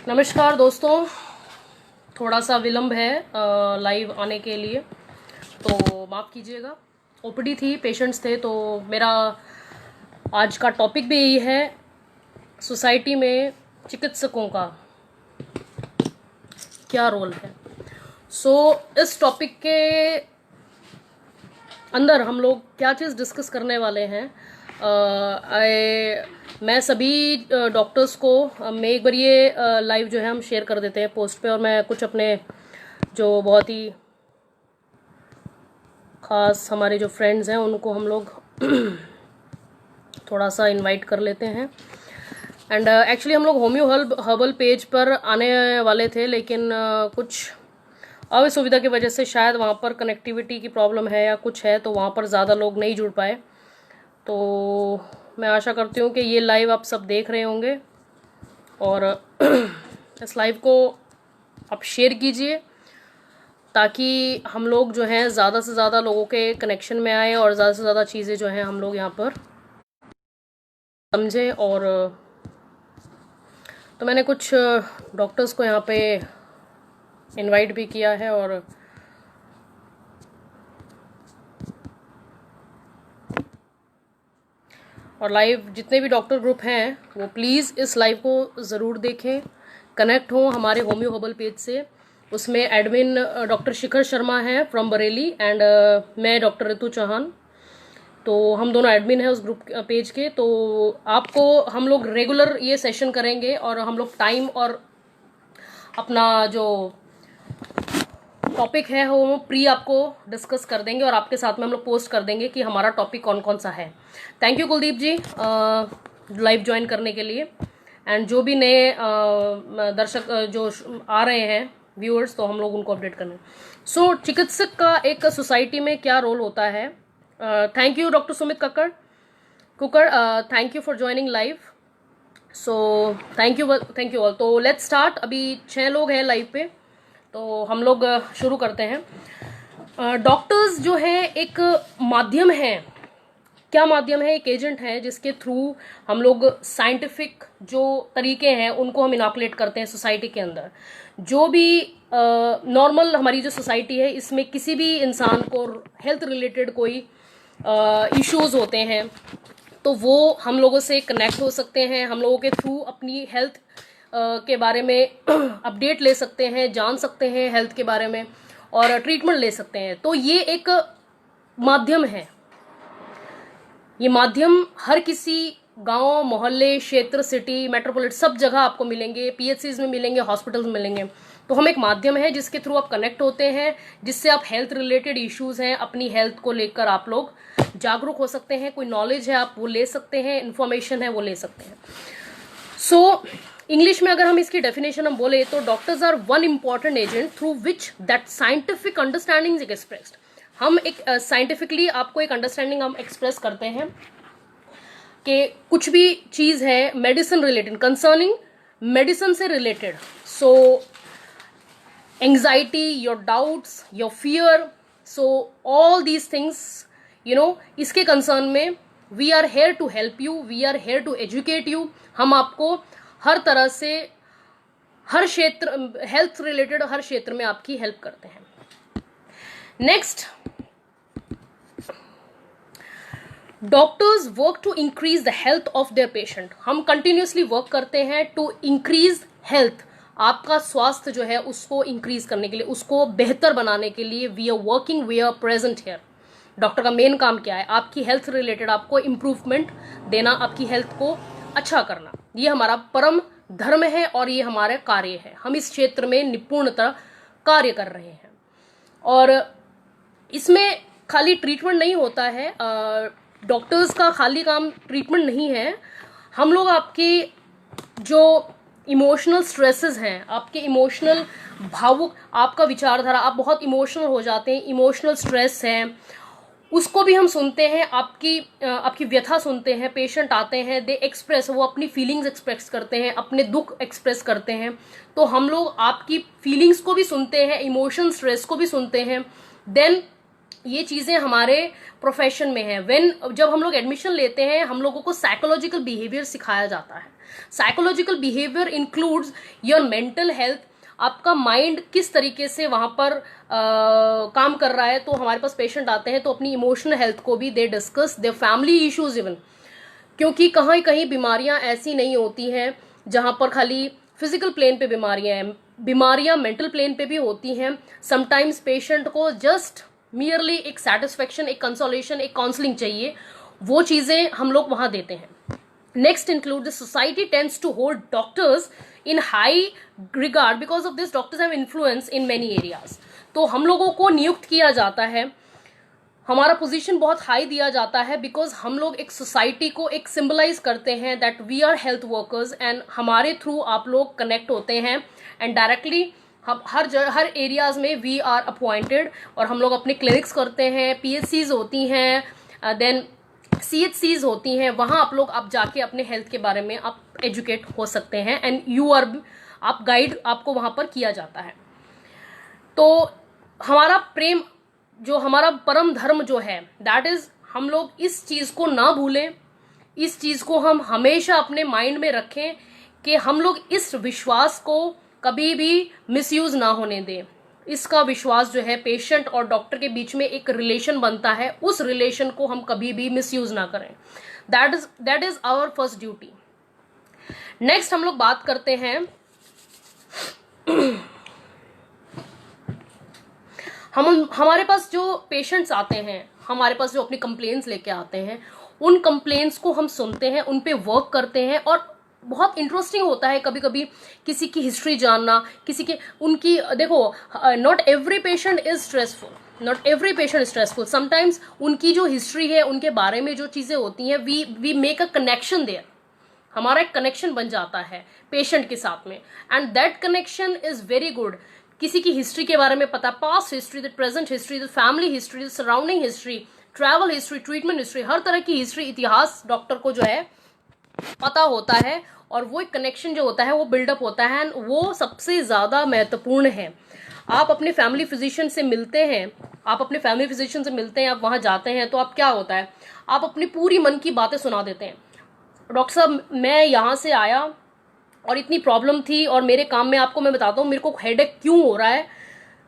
नमस्कार दोस्तों, थोड़ा सा विलंब है लाइव आने के लिए, तो माफ़ कीजिएगा। ओपीडी थी, पेशेंट्स थे, तो मेरा आज का टॉपिक भी यही है, सोसाइटी में चिकित्सकों का क्या रोल है। इस टॉपिक के अंदर हम लोग क्या चीज़ डिस्कस करने वाले हैं। मैं सभी डॉक्टर्स को मैं एक बार ये लाइव जो है हम शेयर कर देते हैं पोस्ट पे, और मैं कुछ अपने जो बहुत ही ख़ास हमारे जो फ्रेंड्स हैं उनको हम लोग थोड़ा सा इनवाइट कर लेते हैं। एंड एक्चुअली हम लोग होम्यो हर्बल पेज पर आने वाले थे, लेकिन कुछ असुविधा की वजह से शायद वहाँ पर कनेक्टिविटी की प्रॉब्लम है या कुछ है, तो वहाँ पर ज़्यादा लोग नहीं जुड़ पाए। तो मैं आशा करती हूँ कि ये लाइव आप सब देख रहे होंगे, और इस लाइव को आप शेयर कीजिए ताकि हम लोग जो हैं ज़्यादा से ज़्यादा लोगों के कनेक्शन में आए और ज़्यादा से ज़्यादा चीज़ें जो हैं हम लोग यहाँ पर समझें। और तो मैंने कुछ डॉक्टर्स को यहाँ पे इनवाइट भी किया है, और लाइव जितने भी डॉक्टर ग्रुप हैं वो प्लीज़ इस लाइव को ज़रूर देखें, कनेक्ट हों हमारे होम्यो हर्बल पेज से। उसमें एडमिन डॉक्टर शिखर शर्मा है फ्रॉम बरेली, एंड मैं डॉक्टर ऋतु चौहान, तो हम दोनों एडमिन हैं उस ग्रुप पेज के। तो आपको हम लोग रेगुलर ये सेशन करेंगे, और हम लोग टाइम और अपना जो टॉपिक है वो प्री आपको डिस्कस कर देंगे, और आपके साथ में हम लोग पोस्ट कर देंगे कि हमारा टॉपिक कौन कौन सा है। Thank you Kuldeep ji live join करने के लिए, एंड जो भी नए दर्शक जो आ रहे हैं व्यूअर्स, तो हम लोग उनको अपडेट करने। चिकित्सक का एक सोसाइटी में क्या रोल होता है। Thank you doctor Sumit cooker, thank you for joining live. Thank you all. तो लेट्स स्टार्ट। अभी 6 लोग हैं लाइव पे, तो हम लोग शुरू करते हैं। डॉक्टर्स जो है एक माध्यम है, क्या माध्यम है, एक एजेंट है जिसके थ्रू हम लोग साइंटिफिक जो तरीके हैं उनको हम इनॉकुलेट करते हैं सोसाइटी के अंदर। जो भी नॉर्मल हमारी जो सोसाइटी है, इसमें किसी भी इंसान को हेल्थ रिलेटेड कोई इश्यूज होते हैं, तो वो हम लोगों से कनेक्ट हो सकते हैं, हम लोगों के थ्रू अपनी हेल्थ के बारे में अपडेट ले सकते हैं, जान सकते हैं हेल्थ के बारे में, और ट्रीटमेंट ले सकते हैं। तो ये एक माध्यम है। ये माध्यम हर किसी गांव, मोहल्ले, क्षेत्र, सिटी, मेट्रोपोलिटन सब जगह आपको मिलेंगे, पीएचसीज में मिलेंगे, हॉस्पिटल्स में मिलेंगे। तो हम एक माध्यम है जिसके थ्रू आप कनेक्ट होते हैं, जिससे आप हेल्थ रिलेटेड इश्यूज हैं, अपनी हेल्थ को लेकर आप लोग जागरूक हो सकते हैं। कोई नॉलेज है आप वो ले सकते हैं, इन्फॉर्मेशन है वो ले सकते हैं। इंग्लिश में अगर हम इसकी डेफिनेशन हम बोले तो doctors are one important agent through which that scientific understanding is expressed. हम एक साइंटिफिकली आपको एक अंडरस्टैंडिंग हम एक्सप्रेस करते हैं कि कुछ भी चीज़ है मेडिसिन रिलेटेड, कंसर्निंग मेडिसिन से related, so anxiety, your doubts, your fear, so all these things इसके कंसर्न में we are here to help you, we are here to educate you. हम आपको हर तरह से हर क्षेत्र, हेल्थ रिलेटेड हर क्षेत्र में आपकी हेल्प करते हैं। Next, doctors work to increase the health of their patient. हम कंटिन्यूसली वर्क करते हैं टू इंक्रीज हेल्थ, आपका स्वास्थ्य जो है उसको इंक्रीज करने के लिए, उसको बेहतर बनाने के लिए we are working, we are present here. Doctor का मेन काम क्या है? आपकी हेल्थ रिलेटेड आपको इम्प्रूवमेंट देना, आपकी हेल्थ को अच्छा करना। ये हमारा परम धर्म है और ये हमारा कार्य है। हम इस क्षेत्र में निपुणता कार्य कर रहे हैं, और इसमें खाली ट्रीटमेंट नहीं होता है। डॉक्टर्स का खाली काम ट्रीटमेंट नहीं है। हम लोग आपके जो इमोशनल स्ट्रेसेस हैं, आपके इमोशनल भावुक, आपका विचारधारा, आप बहुत इमोशनल हो जाते हैं, इमोशनल स्ट्रेस है, उसको भी हम सुनते हैं, आपकी व्यथा सुनते हैं। पेशेंट आते हैं, दे एक्सप्रेस, वो अपनी फीलिंग्स एक्सप्रेस करते हैं, अपने दुख एक्सप्रेस करते हैं। तो हम लोग आपकी फीलिंग्स को भी सुनते हैं, इमोशन स्ट्रेस को भी सुनते हैं। देन ये चीज़ें हमारे प्रोफेशन में है। जब हम लोग एडमिशन लेते हैं, हम लोगों को साइकोलॉजिकल बिहेवियर सिखाया जाता है। Psychological behaviour includes your mental health, आपका माइंड किस तरीके से वहाँ पर काम कर रहा है। तो हमारे पास पेशेंट आते हैं तो अपनी इमोशनल हेल्थ को भी they discuss, their family issues even, क्योंकि कहीं कहीं बीमारियां ऐसी नहीं होती हैं जहां पर खाली फिजिकल प्लेन पे बीमारियां हैं, बीमारियां मेंटल प्लेन पे भी होती हैं। समटाइम्स पेशेंट को जस्ट मियरली एक सेटिस्फेक्शन, एक कंसोलेशन, एक काउंसलिंग चाहिए, वो चीज़ें हम लोग वहां देते हैं। Next include the society tends to hold doctors in high regard, because of this doctors have influence in many areas. तो हम लोगों को नियुक्त किया जाता है, हमारा पोजीशन बहुत हाई दिया जाता है, बिकॉज हम लोग एक सोसाइटी को एक सिंबलाइज करते हैं that we are health workers, and हमारे थ्रू आप लोग कनेक्ट होते हैं एंड डायरेक्टली हम हर एरियाज में वी आर अपॉइंटेड, और हम लोग अपने क्लिनिक्स करते हैं, पीएचसीज होती हैं, देन सीएचसीज होती हैं, वहाँ आप जाके अपने हेल्थ के बारे में आप एजुकेट हो सकते हैं, एंड यू आर आप गाइड आपको वहाँ पर किया जाता है। तो हमारा प्रेम, जो हमारा परम धर्म जो है, दैट इज, हम लोग इस चीज़ को ना भूलें, इस चीज़ को हम हमेशा अपने माइंड में रखें कि हम लोग इस विश्वास को कभी भी मिसयूज ना होने दें। इसका विश्वास जो है पेशेंट और डॉक्टर के बीच में एक रिलेशन बनता है, उस रिलेशन को हम कभी भी मिसयूज ना करें। That is our first duty. Next हम लोग बात करते हैं हमारे पास जो पेशेंट्स आते हैं, हमारे पास जो अपनी कंप्लेंट्स लेके आते हैं, उन कंप्लेंट्स को हम सुनते हैं, उन पे वर्क करते हैं, और बहुत इंटरेस्टिंग होता है कभी कभी किसी की हिस्ट्री जानना, किसी के उनकी, देखो not every patient is stressful, not every patient stressful, sometimes उनकी जो हिस्ट्री है, उनके बारे में जो चीज़ें होती हैं, we make a connection there, हमारा एक कनेक्शन बन जाता है पेशेंट के साथ में, and that connection is very good. किसी की हिस्ट्री के बारे में पता, past history, the present history, the family history, the surrounding history, travel history, treatment history, हर तरह की हिस्ट्री, इतिहास डॉक्टर को जो है पता होता है, और वो एक कनेक्शन जो होता है वो बिल्डअप होता है, एंड वो सबसे ज़्यादा महत्वपूर्ण है। आप अपने फैमिली फिजिशियन से मिलते हैं, आप वहाँ जाते हैं, तो आप क्या होता है, आप अपनी पूरी मन की बातें सुना देते हैं। डॉक्टर साहब, मैं यहाँ से आया और इतनी प्रॉब्लम थी, और मेरे काम में आपको मैं बताता हूँ मेरे को हेडेक क्यों हो रहा है,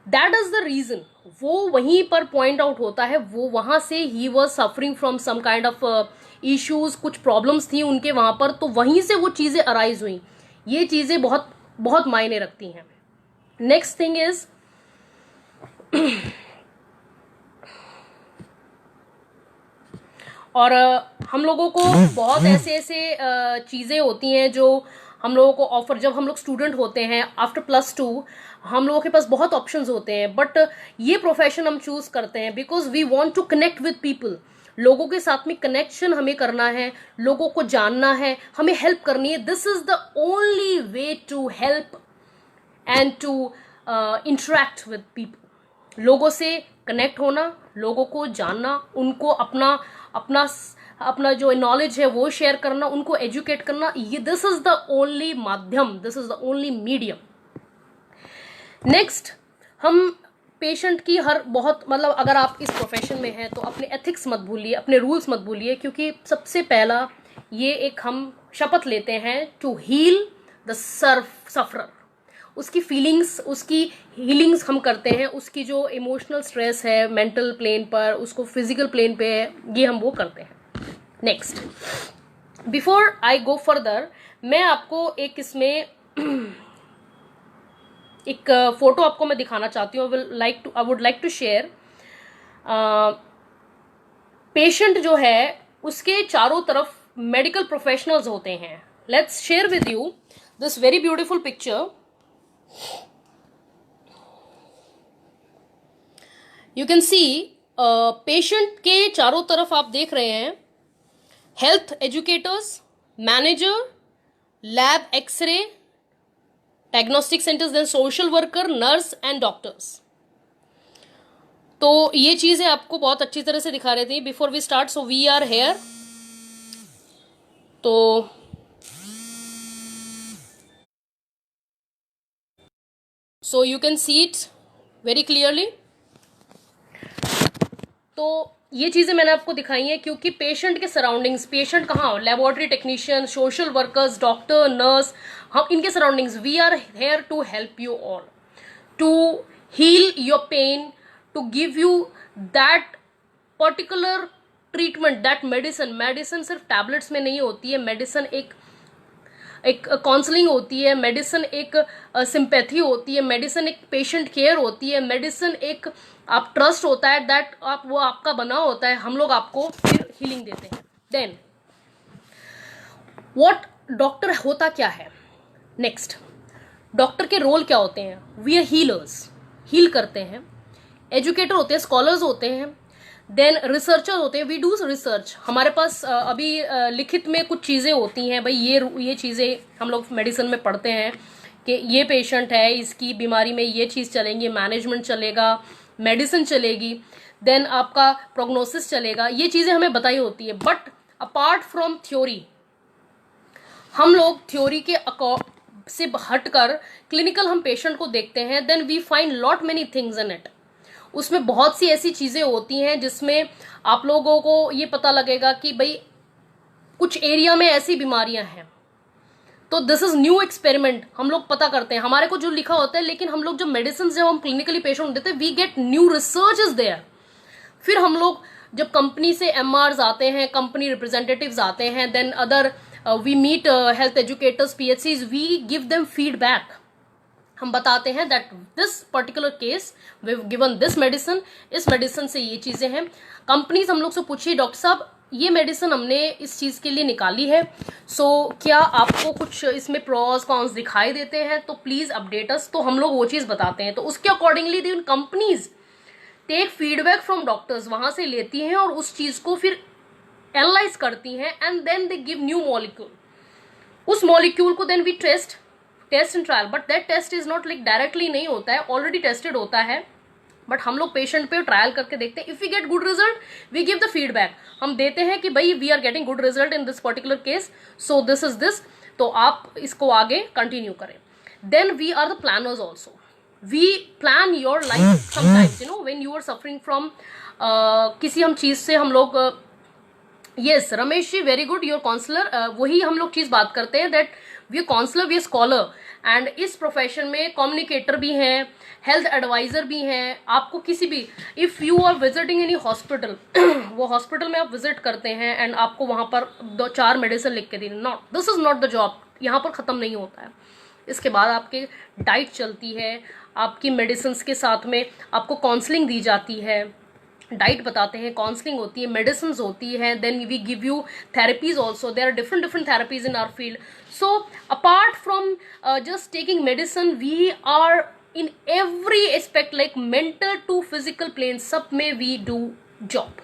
दैट इज द रीजन। वो वहीं पर पॉइंट आउट होता है, वो वहाँ से ही was suffering from some kind of issues, कुछ प्रॉब्लम्स थी उनके वहाँ पर, तो वहीं से वो चीज़ें अराइज हुई। ये चीज़ें बहुत बहुत मायने रखती हैं। नेक्स्ट थिंग इज और हम लोगों को बहुत ऐसे चीज़ें होती हैं जो हम लोगों को ऑफर, जब हम लोग स्टूडेंट होते हैं आफ्टर +2, हम लोगों के पास बहुत ऑप्शंस होते हैं, बट ये प्रोफेशन हम चूज करते हैं because we want to connect with people. लोगों के साथ में कनेक्शन हमें करना है, लोगों को जानना है, हमें हेल्प करनी है। This is the only way to help and to interact with people. लोगों से कनेक्ट होना, लोगों को जानना, उनको अपना अपना अपना जो नॉलेज है वो शेयर करना, उनको एजुकेट करना, ये दिस इज द ओनली माध्यम, this is the only medium. Next, हम पेशेंट की बहुत मतलब अगर आप इस प्रोफेशन में हैं तो अपने एथिक्स मत भूलिए, अपने रूल्स मत भूलिए, क्योंकि सबसे पहला ये एक हम शपथ लेते हैं टू हील द सफरर। उसकी फीलिंग्स, उसकी हीलिंग्स हम करते हैं, उसकी जो इमोशनल स्ट्रेस है मेंटल प्लेन पर, उसको फिजिकल प्लेन पे है, ये हम वो करते हैं। Next, before I go further, मैं आपको एक इसमें एक फोटो आपको मैं दिखाना चाहती हूँ। I would like to share. Patient जो है उसके चारों तरफ मेडिकल प्रोफेशनल्स होते हैं। Let's share with you this very beautiful picture. You can see patient के चारों तरफ आप देख रहे हैं health educators, manager, lab x-ray, diagnostic centres, then social worker, nurse and doctors. तो ये चीजें आपको बहुत अच्छी तरह से दिखा रहे थे before we start. So we are here, तो so you can see it very clearly. तो ये चीज़ें मैंने आपको दिखाई हैं क्योंकि पेशेंट के सराउंडिंग्स, पेशेंट कहाँ, laboratory technician, social workers, doctor, nurse, हम इनके surroundings, we are here to help you all, to heal your pain, to give you that particular treatment, that medicine. Medicine सिर्फ टैबलेट्स में नहीं होती है, medicine एक counselling होती है, मेडिसिन एक सिंपैथी होती है, मेडिसिन एक पेशेंट केयर होती है, मेडिसिन एक आप ट्रस्ट होता है, दैट आप वो आपका बना होता है, हम लोग आपको फिर हीलिंग देते हैं। देन व्हाट डॉक्टर होता क्या है, नेक्स्ट डॉक्टर के रोल क्या होते हैं, वी आर हीलर्स, हील करते हैं, एजुकेटर होते हैं, स्कॉलर्स होते हैं, देन रिसर्चर होते हैं, वी डू रिसर्च। हमारे पास अभी लिखित में कुछ चीज़ें होती हैं भाई, ये चीज़ें हम लोग मेडिसिन में पढ़ते हैं कि ये पेशेंट है, इसकी बीमारी में ये चीज़ चलेंगी, मैनेजमेंट चलेगा, मेडिसिन चलेगी, देन आपका प्रोग्नोसिस चलेगा, ये चीज़ें हमें बताई होती है। बट अपार्ट फ्रॉम थ्योरी, हम लोग थ्योरी के से हटकर क्लिनिकल हम पेशेंट को देखते हैं, then we find lot many things in it. उसमें बहुत सी ऐसी चीज़ें होती हैं जिसमें आप लोगों को ये पता लगेगा कि भाई कुछ एरिया में ऐसी बीमारियां हैं, तो दिस इज न्यू एक्सपेरिमेंट, हम लोग पता करते हैं, हमारे को जो लिखा होता है, लेकिन हम लोग जब मेडिसिन जब हम क्लिनिकली पेशेंट देते हैं, we get new research is there. फिर हम लोग जब कंपनी से एमआरस आते हैं, कंपनी रिप्रेजेंटेटिव्स आते हैं, then other we meet health educators, PHCs, we give them feedback, हम बताते हैं that this particular case we given this medicine, इस मेडिसिन से ये चीजें हैं। कंपनीज हम लोग से पूछिए, डॉक्टर साहब ये मेडिसिन हमने इस चीज के लिए निकाली है, सो क्या आपको कुछ इसमें प्रोस कॉन्स दिखाई देते हैं, तो प्लीज अपडेट अस, तो हम लोग वो चीज बताते हैं। तो उसके accordingly the companies take feedback from doctors, वहां से लेती हैं और उस चीज को फिर एनालाइज करती हैं, and then they give new molecule. उस मॉलिक्यूल को then we test and trial, but that test is not like directly नहीं होता है, ऑलरेडी टेस्टेड होता है, बट हम लोग पेशेंट पे ट्रायल करके देखते हैं। If we get good result, we give the feedback, हम देते हैं कि भाई we are getting good result in this particular case, so this is this, तो आप इसको आगे कंटिन्यू करें। Then we are the planners also, we plan your life sometimes, you know when you are suffering from किसी हम चीज से, हम लोग yes Ramesh ji very good, your counsellor, वही हम लोग चीज बात करते हैं that we are counsellor, we are scholar, and इस प्रोफेशन में कम्युनिकेटर भी हैं, हेल्थ एडवाइजर भी हैं। आपको किसी भी, if you are visiting any hospital, वो हॉस्पिटल में आप विजिट करते हैं एंड आपको वहां पर 2-4 मेडिसिन लिख के दी, not, this is not the job, यहाँ पर खत्म नहीं होता है। इसके बाद आपकी डाइट चलती है, आपकी मेडिसिन के साथ में आपको काउंसलिंग दी जाती है, डाइट बताते हैं, काउंसलिंग होती है, मेडिसिन होती है, then we give you therapies also, there are different therapies in our field. So apart from just taking medicine, we are in every aspect, like mental to physical plane, सब में we do job,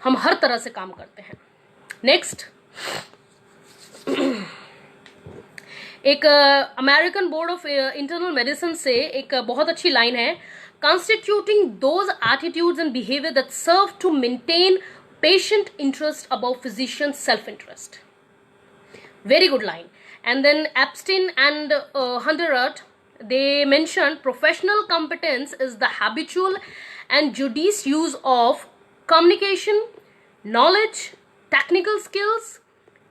हम हर तरह से काम करते हैं। Next एक American board of internal medicine से एक बहुत अच्छी लाइन है, constituting those attitudes and behavior that serve to maintain patient interest above physician's self-interest. Very good line. And then Epstein and Hunderart, they mentioned professional competence is the habitual and judicious use of communication, knowledge, technical skills,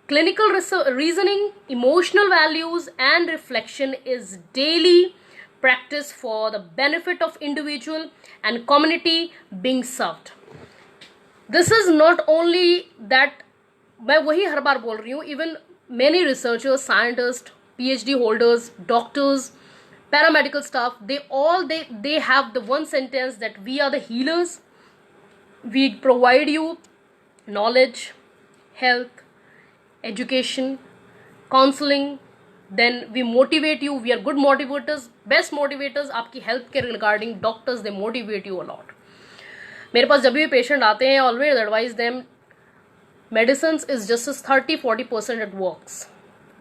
clinical reasoning, emotional values, and reflection is daily practice for the benefit of individual and community being served. This is not only that, मैं वही हर बार बोल रही हूँ, even many researchers, scientists, PhD holders, doctors, paramedical staff, they have the one sentence that we are the healers, we provide you knowledge, health, education, counseling, then we motivate you, we are good motivators, best motivators, आपकी health के regarding doctors they motivate you a lot. मेरे पास जब भी patient आते हैं, always advise them medicine is just 30-40% it works,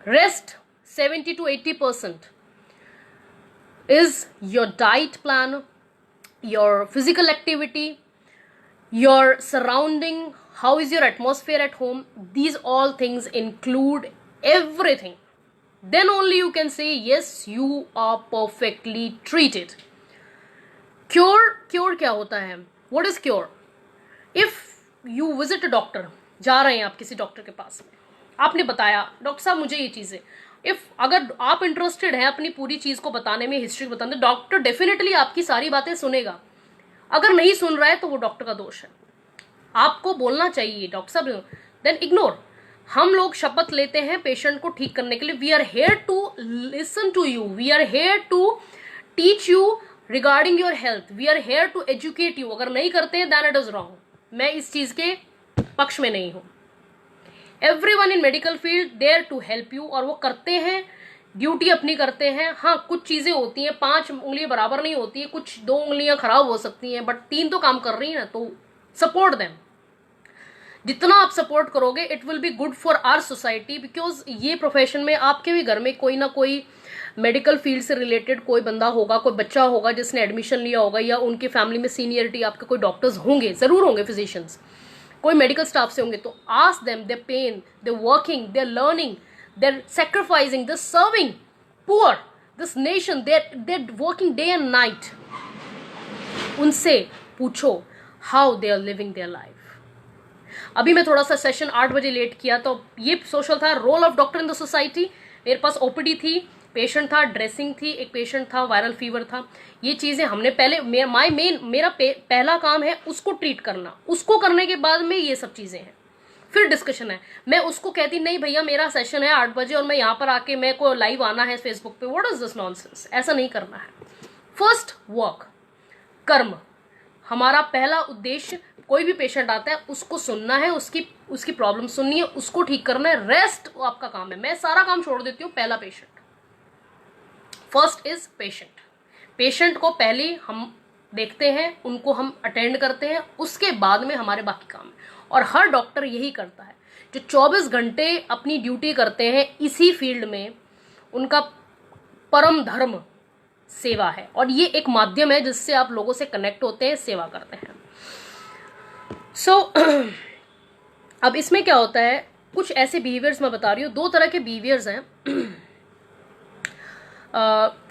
rest 70 to 80% is your diet plan, your physical activity, your surrounding, how is your atmosphere at home, these all things include everything, then only you can say yes you are perfectly treated. Cure क्या होता है, what is cure? If you visit a doctor, जा रहे हैं आप किसी doctor के पास में, आपने बताया डॉक्टर साहब मुझे ये चीज़ है, इफ़ अगर आप इंटरेस्टेड हैं अपनी पूरी चीज़ को बताने में, हिस्ट्री बताने, डॉक्टर डेफिनेटली आपकी सारी बातें सुनेगा। अगर नहीं सुन रहा है तो वो डॉक्टर का दोष है। आपको बोलना चाहिए डॉक्टर साहब, देन इग्नोर। हम लोग शपथ लेते हैं पेशेंट को ठीक करने के लिए, we are here to listen to you, we are here to teach you regarding your health, we are here to educate you. अगर नहीं करते हैं देन इट इज रॉन्ग। मैं इस चीज के पक्ष में नहीं हूं। Everyone in medical field there to help you, और वो करते हैं, ड्यूटी अपनी करते हैं। हाँ, कुछ चीजें होती हैं, 5 उंगलियां बराबर नहीं होती है, कुछ 2 उंगलियां खराब हो सकती हैं, बट 3 तो काम कर रही है ना, तो सपोर्ट देम। जितना आप सपोर्ट करोगे it will be good for our society, because ये प्रोफेशन में आपके भी घर में कोई ना कोई मेडिकल फील्ड से रिलेटेड कोई बंदा होगा, कोई बच्चा होगा जिसने एडमिशन लिया होगा, या उनके फैमिली में सीनियरिटी आपके कोई डॉक्टर्स होंगे, जरूर होंगे, फिजिशियंस, कोई मेडिकल स्टाफ से होंगे। तो ask them, they pain, they working, they learning, they sacrificing, they serving poor this nation, they working day and night. उनसे पूछो how they are living their life. अभी मैं थोड़ा सा सेशन 8 बजे लेट किया, तो ये सोशल था, role of doctor in the society. मेरे पास ओपीडी थी, पेशेंट था, ड्रेसिंग थी, एक पेशेंट था, वायरल फीवर था। ये चीजें हमने पहले, मेरा पहला काम है उसको ट्रीट करना, उसको करने के बाद में ये सब चीजें हैं, फिर डिस्कशन है। मैं उसको कहती नहीं भैया मेरा सेशन है 8 बजे और मैं यहाँ पर आके मेरे को लाइव आना है फेसबुक पे, व्हाट इज दिस नॉनसेंस। ऐसा नहीं करना है। फर्स्ट वर्क, कर्म, हमारा पहला उद्देश्य। कोई भी पेशेंट आता है उसको सुनना है, उसकी प्रॉब्लम सुननी है, उसको ठीक करना है, रेस्ट आपका काम है। मैं सारा काम छोड़ देती हूँ, पहला patient. First is patient. Patient को पहले हम देखते हैं, उनको हम अटेंड करते हैं, उसके बाद में हमारे बाकी काम है। और हर डॉक्टर यही करता है, जो 24 घंटे अपनी ड्यूटी करते हैं इसी फील्ड में, उनका परम धर्म सेवा है। और ये एक माध्यम है जिससे आप लोगों से कनेक्ट होते हैं, सेवा करते हैं। सो अब इसमें क्या होता है, कुछ ऐसे बिहेवियर्स मैं बता रही हूँ। 2 तरह के बिहेवियर्स हैं।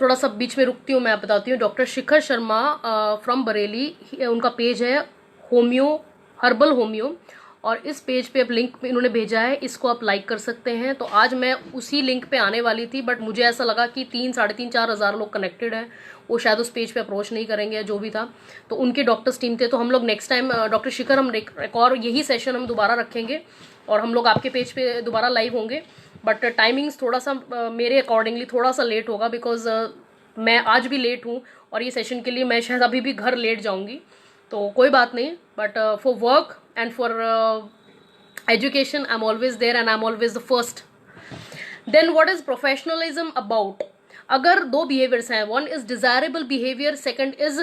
थोड़ा सा बीच में रुकती हूँ, मैं बताती हूँ। Doctor Shikhar Sharma from Bareilly, उनका पेज है होम्यो, हर्बल होम्यो, और इस पेज पे अब लिंक इन्होंने भेजा है, इसको आप लाइक कर सकते हैं। तो आज मैं उसी लिंक पे आने वाली थी, बट मुझे ऐसा लगा कि 3, 3.5, 4 हज़ार लोग कनेक्टेड हैं, वो शायद उस पेज पे अप्रोच नहीं करेंगे या जो भी था। तो उनके डॉक्टर्स टीम थे, तो हम लोग नेक्स्ट टाइम डॉक्टर शिखर, हम एक और यही सेशन हम दोबारा रखेंगे और हम लोग आपके पेज पे दोबारा लाइव होंगे। बट टाइमिंग्स थोड़ा सा मेरे अकॉर्डिंगली थोड़ा सा लेट होगा, बिकॉज मैं आज भी लेट हूँ और ये सेशन के लिए मैं शायद अभी भी घर लेट जाऊँगी, तो कोई बात नहीं। But for work and for education I'm always there and I'm always the first. Then what is professionalism about? अगर 2 behaviors हैं, one is desirable behavior, second is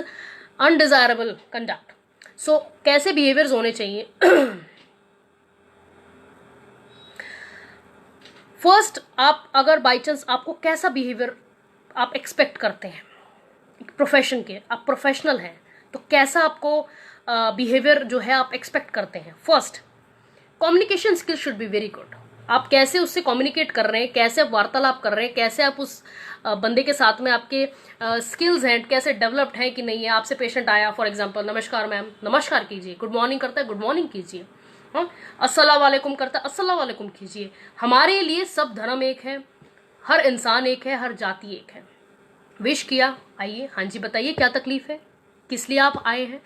undesirable conduct. So कैसे behaviors होने चाहिए? फर्स्ट, आप अगर by chance आपको कैसा behaviour आप एक्सपेक्ट करते हैं प्रोफेशन के, आप प्रोफेशनल हैं तो कैसा आपको बिहेवियर जो है आप एक्सपेक्ट करते हैं। First, communication skills should be very good. आप कैसे उससे कम्युनिकेट कर रहे हैं, कैसे आप वार्तालाप कर रहे हैं, कैसे आप उस बंदे के साथ में आपके स्किल्स हैं कैसे डेवलप्ड हैं कि नहीं है। आपसे पेशेंट आया, फॉर एग्जांपल नमस्कार मैम, नमस्कार कीजिए। गुड मॉर्निंग करता है, गुड मॉर्निंग कीजिए। हाँ, अस्सलाम वालेकुम करता है, अस्सलाम वालेकुम कीजिए। हमारे लिए सब धर्म एक है, हर इंसान एक है, हर जाति एक है। विश किया, आइए, हाँ जी बताइए क्या तकलीफ है, किस लिए आप आए हैं,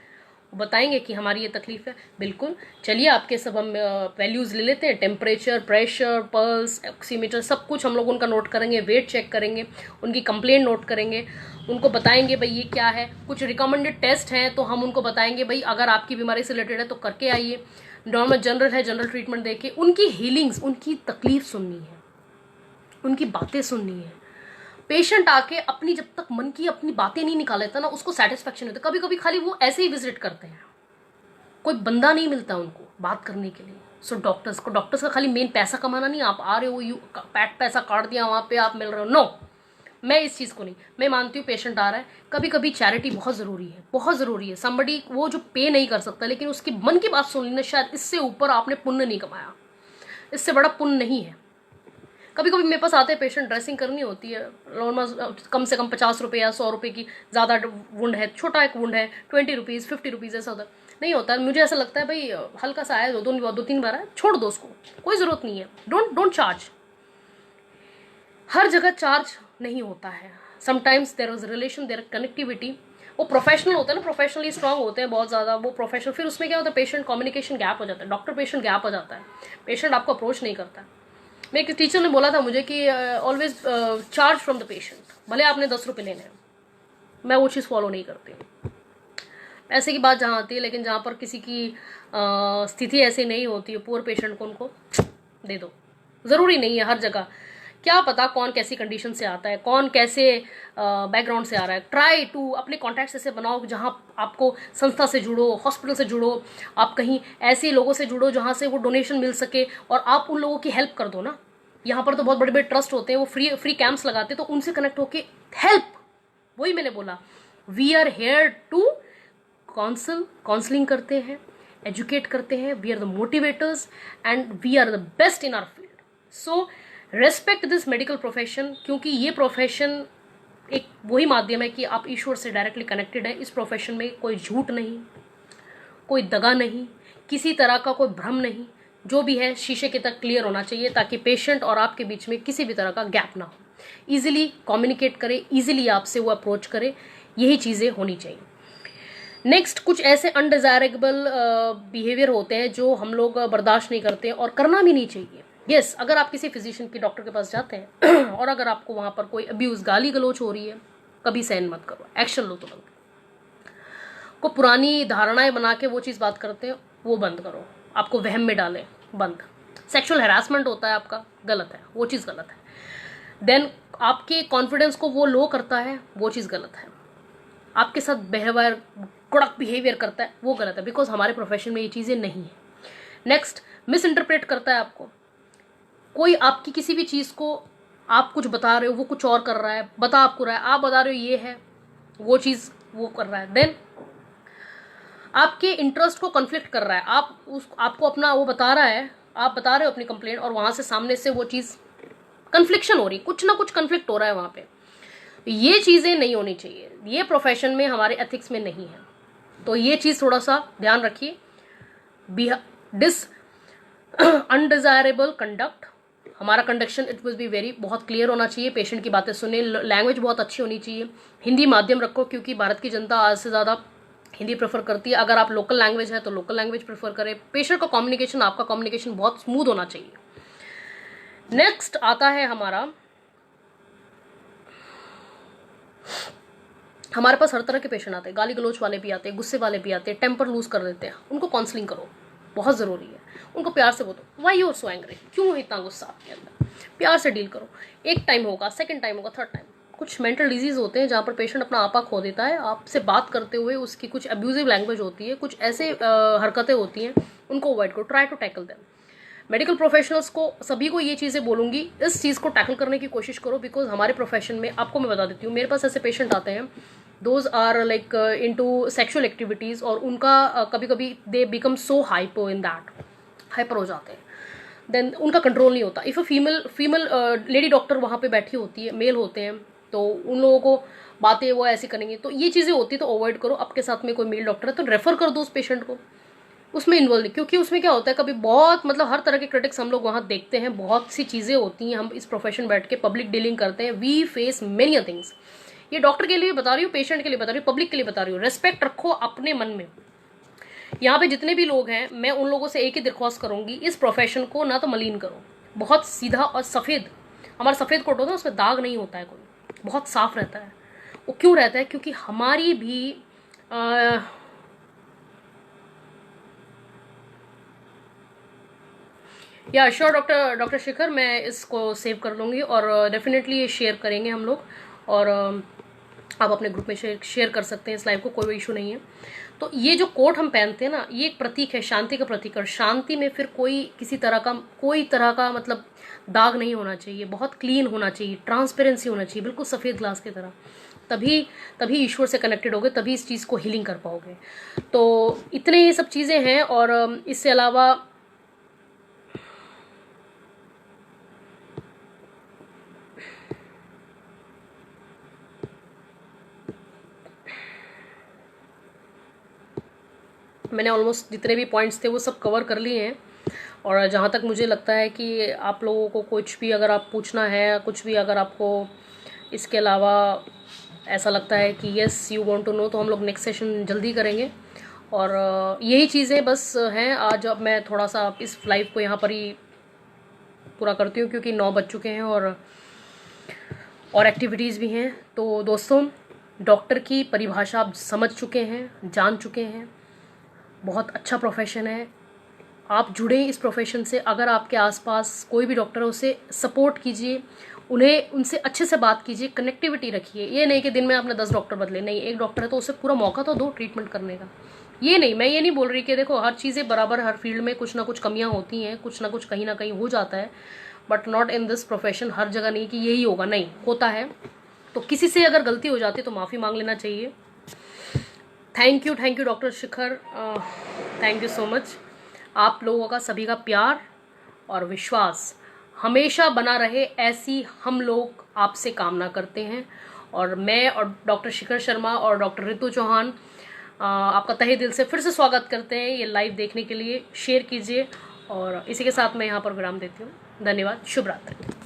बताएंगे कि हमारी ये तकलीफ है। बिल्कुल, चलिए आपके सब हम वैल्यूज़ ले लेते हैं, टेम्परेचर, प्रेशर, पल्स, ऑक्सीमीटर, सब कुछ हम लोग उनका नोट करेंगे, वेट चेक करेंगे, उनकी कंप्लेंट नोट करेंगे, उनको बताएंगे भाई ये क्या है। कुछ रिकमेंडेड टेस्ट हैं तो हम उनको बताएंगे भाई अगर आपकी बीमारी से रिलेटेड है तो करके आइए। नॉर्मल जनरल है, जनरल ट्रीटमेंट देके उनकी हीलिंग्स, उनकी तकलीफ सुननी है, उनकी बातें सुननी है। पेशेंट आके अपनी जब तक मन की अपनी बातें नहीं निकाल लेता ना, उसको सेटिस्फेक्शन होता है। कभी कभी खाली वो ऐसे ही विजिट करते हैं, कोई बंदा नहीं मिलता उनको बात करने के लिए। सो डॉक्टर्स का खाली मेन पैसा कमाना नहीं, आप आ रहे हो यू पैसा काट दिया वहाँ पे आप मिल रहे हो, नो। मैं इस चीज़ को नहीं, मैं मानती हूँ पेशेंट आ रहा है, कभी कभी चैरिटी बहुत ज़रूरी है, बहुत ज़रूरी है। समबडी वो जो पे नहीं कर सकता लेकिन उसकी मन की बात सुन लेना, शायद इससे ऊपर आपने पुण्य नहीं कमाया, इससे बड़ा पुण्य नहीं है। कभी कभी मेरे पास आते हैं पेशेंट, ड्रेसिंग करनी होती है, नॉर्मल कम से कम 50 रुपये या 100 रुपये की, ज़्यादा वुंड है, छोटा एक वुंड है, 20 रुपीज़ 50 रुपीज़ ऐसा होता है। नहीं होता। मुझे ऐसा लगता है भाई हल्का सा आया, दो तीन बार आया, छोड़ दो उसको, कोई ज़रूरत नहीं है। Don't charge. हर जगह चार्ज नहीं होता है। Sometimes there is relation, there connectivity. वो प्रोफेशनल होते हैं ना, प्रोफेशनली स्ट्रांग होते हैं बहुत ज़्यादा वो प्रोफेशनल, फिर उसमें क्या होता है, पेशेंट कम्युनिकेशन गैप हो जाता है, डॉक्टर पेशेंट गैप हो जाता है, पेशेंट आपको अप्रोच नहीं करता है। मेरे एक टीचर ने बोला था मुझे कि always charge from the patient, भले आपने 10 रुपये लेने हैं। मैं वो चीज़ फॉलो नहीं करती हूँ। पैसे की बात जहाँ आती है, लेकिन जहाँ पर किसी की स्थिति ऐसी नहीं होती है, पुअर पेशेंट को उनको दे दो। ज़रूरी नहीं है हर जगह, क्या पता कौन कैसी कंडीशन से आता है, कौन कैसे बैकग्राउंड से आ रहा है। ट्राई टू अपने कॉन्टैक्ट्स ऐसे बनाओ जहाँ आपको संस्था से जुड़ो, हॉस्पिटल से जुड़ो, आप कहीं ऐसे लोगों से जुड़ो जहाँ से वो डोनेशन मिल सके और आप उन लोगों की हेल्प कर दो ना। यहाँ पर तो बहुत बड़े बड़े ट्रस्ट होते हैं, वो फ्री कैंप्स लगाते हैं, तो उनसे कनेक्ट होके हेल्प। वही मैंने बोला, we are here to counselling करते हैं, एजुकेट करते हैं, we are the motivators and we are the best in our field. So respect this medical profession, क्योंकि ये प्रोफेशन एक वही माध्यम है कि आप ईश्वर से डायरेक्टली कनेक्टेड है। इस प्रोफेशन में कोई झूठ नहीं, कोई दगा नहीं, किसी तरह का कोई भ्रम नहीं, जो भी है शीशे के तक क्लियर होना चाहिए, ताकि पेशेंट और आपके बीच में किसी भी तरह का गैप ना हो। ईजिली कम्युनिकेट करे, ईजिली आपसे वो अप्रोच करे, यही चीज़ें होनी चाहिए। नेक्स्ट, कुछ ऐसे अनडिजायरेबल बिहेवियर होते हैं जो हम लोग बर्दाश्त नहीं करते और करना भी नहीं चाहिए। यस, अगर आप किसी फिजिशियन की, डॉक्टर के पास जाते हैं और अगर आपको वहाँ पर कोई अब्यूज़, गाली गलौच हो रही है, कभी सहन मत करो, एक्शन लो तुरंत। को पुरानी धारणाएं बना के वो चीज़ बात करते हैं, वो बंद करो, आपको वहम में डालें, बंद। सेक्सुअल हैरासमेंट होता है आपका, गलत है, वो चीज़ गलत है। देन आपके कॉन्फिडेंस को वो लो करता है, वो चीज़ गलत है। आपके साथ व्यवहार, कड़क बिहेवियर करता है, वो गलत है, बिकॉज हमारे प्रोफेशन में ये चीज़ें नहीं है। नेक्स्ट, मिस इंटरप्रेट करता है आपको, कोई आपकी किसी भी चीज़ को, आप कुछ बता रहे हो वो कुछ और कर रहा है, बता आपको रहा है, आप बता रहे हो ये है, वो चीज़ वो कर रहा है। देन आपके इंटरेस्ट को कन्फ्लिक्ट कर रहा है, आपको अपना वो बता रहा है, आप बता रहे हो अपनी कंप्लेंट, और वहाँ से सामने से वो चीज़ कन्फ्लिक्शन हो रही, कुछ ना कुछ कन्फ्लिक्ट हो रहा है वहाँ पे। ये चीज़ें नहीं होनी चाहिए, ये प्रोफेशन में, हमारे एथिक्स में नहीं है। तो ये चीज़ थोड़ा सा ध्यान रखिए। अनडिजायरेबल कंडक्ट, हमारा conduction it will be very, बहुत क्लियर होना चाहिए, पेशेंट की बातें सुने, लैंग्वेज बहुत अच्छी होनी चाहिए, हिंदी माध्यम रखो, क्योंकि भारत की जनता आज से ज़्यादा हिंदी प्रेफर करती है। अगर आप लोकल लैंग्वेज है तो लोकल लैंग्वेज प्रेफर करें। पेशेंट का कम्युनिकेशन, आपका कम्युनिकेशन बहुत स्मूथ होना चाहिए। नेक्स्ट आता है हमारे पास हर तरह के पेशेंट आते हैं, गाली गलोच वाले भी आते हैं, गुस्से वाले भी आते हैं, टेम्पर लूज कर देते हैं, उनको काउंसलिंग करो, बहुत ज़रूरी है। उनको प्यार से बोलो, why you are so angry, क्यों इतना गुस्सा आपके अंदर, प्यार से डील करो। एक टाइम होगा, सेकंड टाइम होगा, थर्ड टाइम। कुछ मेंटल डिजीज़ होते हैं जहाँ पर पेशेंट अपना आपा खो देता है, आपसे बात करते हुए उसकी कुछ अब्यूजिव लैंग्वेज होती है, कुछ ऐसे हरकतें होती हैं, उनको अवॉइड करो, try to tackle them. Medical professionals को, सभी को ये चीज़ें बोलूँगी, इस चीज़ को टैकल करने की कोशिश करो, बिकॉज हमारे प्रोफेशन में, आपको मैं बता देती हूँ, मेरे पास ऐसे पेशेंट आते हैं, those are like into sexual activities, और उनका कभी कभी they become so hyper in that, hyper हो जाते हैं, देन उनका कंट्रोल नहीं होता। If a female lady doctor वहाँ पे बैठी होती है, मेल होते हैं, तो उन लोगों को बातें वो ऐसी करेंगे, तो ये चीज़ें होती है, तो अवॉइड करो। आपके साथ में कोई मेल डॉक्टर है तो रेफर कर दो उस पेशेंट को, उसमें इन्वॉल्व नहीं, क्योंकि उसमें क्या होता है, कभी बहुत, मतलब हर तरह के क्रिटिक्स हम लोग वहाँ देखते हैं, बहुत सी चीज़ें होती हैं, हम इस प्रोफेशन बैठ के पब्लिक डीलिंग करते हैं, वी फेस मेनी थिंग्स। ये डॉक्टर के लिए बता रही हूँ, पेशेंट के लिए बता रही हूँ, पब्लिक के लिए बता रही हूँ। रेस्पेक्ट रखो अपने मन में। यहाँ पे जितने भी लोग हैं, मैं उन लोगों से एक ही दरख्वास्त करूँगी, इस प्रोफेशन को ना तो मलिन करो, बहुत सीधा और सफ़ेद, हमारा सफ़ेद कोट होता है, उसमें दाग नहीं होता है कोई, बहुत साफ रहता है। वो क्यों रहता है, क्योंकि हमारी भी या श्योर डॉक्टर शिखर, मैं इसको सेव कर लूँगी और डेफिनेटली ये शेयर करेंगे हम लोग, और आप अपने ग्रुप में शेयर कर सकते हैं इस लाइव को, कोई इशू नहीं है। तो ये जो कोट हम पहनते हैं ना, ये एक प्रतीक है, शांति का प्रतीक है। शांति में फिर कोई तरह का मतलब दाग नहीं होना चाहिए, बहुत क्लीन होना चाहिए, ट्रांसपेरेंसी होना चाहिए, बिल्कुल सफ़ेद ग्लास की तरह। तभी ईश्वर से कनेक्टेड होगे, तभी इस चीज़ को हीलिंग कर पाओगे। तो इतने ये सब चीज़ें हैं, और इससे अलावा मैंने ऑलमोस्ट जितने भी पॉइंट्स थे वो सब कवर कर लिए हैं। और जहाँ तक मुझे लगता है कि आप लोगों को कुछ भी अगर आप पूछना है, कुछ भी अगर आपको इसके अलावा ऐसा लगता है कि yes you want to know, तो हम लोग नेक्स्ट सेशन जल्दी करेंगे। और यही चीज़ें बस हैं। आज अब मैं थोड़ा सा इस लाइव को यहाँ पर ही पूरा करती हूँ क्योंकि 9 बज चुके हैं और एक्टिविटीज़ भी हैं। तो दोस्तों, डॉक्टर की परिभाषा आप समझ चुके हैं, जान चुके हैं। बहुत अच्छा प्रोफेशन है, आप जुड़े इस प्रोफेशन से। अगर आपके आसपास कोई भी डॉक्टर है उसे सपोर्ट कीजिए, उनसे अच्छे से बात कीजिए, कनेक्टिविटी रखिए। ये नहीं कि दिन में आपने 10 डॉक्टर बदले, नहीं, एक डॉक्टर है तो उसे पूरा मौका तो दो ट्रीटमेंट करने का। ये नहीं, मैं ये नहीं बोल रही कि देखो हर चीज़ें बराबर, हर फील्ड में कुछ ना कुछ कमियां होती हैं, कुछ ना कुछ कहीं ना कहीं हो जाता है, but not in this profession. हर जगह नहीं कि यही होगा, नहीं होता है। तो किसी से अगर गलती हो जाती है तो माफ़ी मांग लेना चाहिए। Thank you doctor Shikhar, thank you so much. आप लोगों का सभी का प्यार और विश्वास हमेशा बना रहे, ऐसी हम लोग आपसे कामना करते हैं। और मैं और डॉक्टर शिखर शर्मा और डॉक्टर रितु चौहान आपका तहे दिल से फिर से स्वागत करते हैं ये लाइव देखने के लिए। शेयर कीजिए और इसी के साथ मैं यहाँ पर विराम देती हूँ। धन्यवाद, शुभ रात्रि।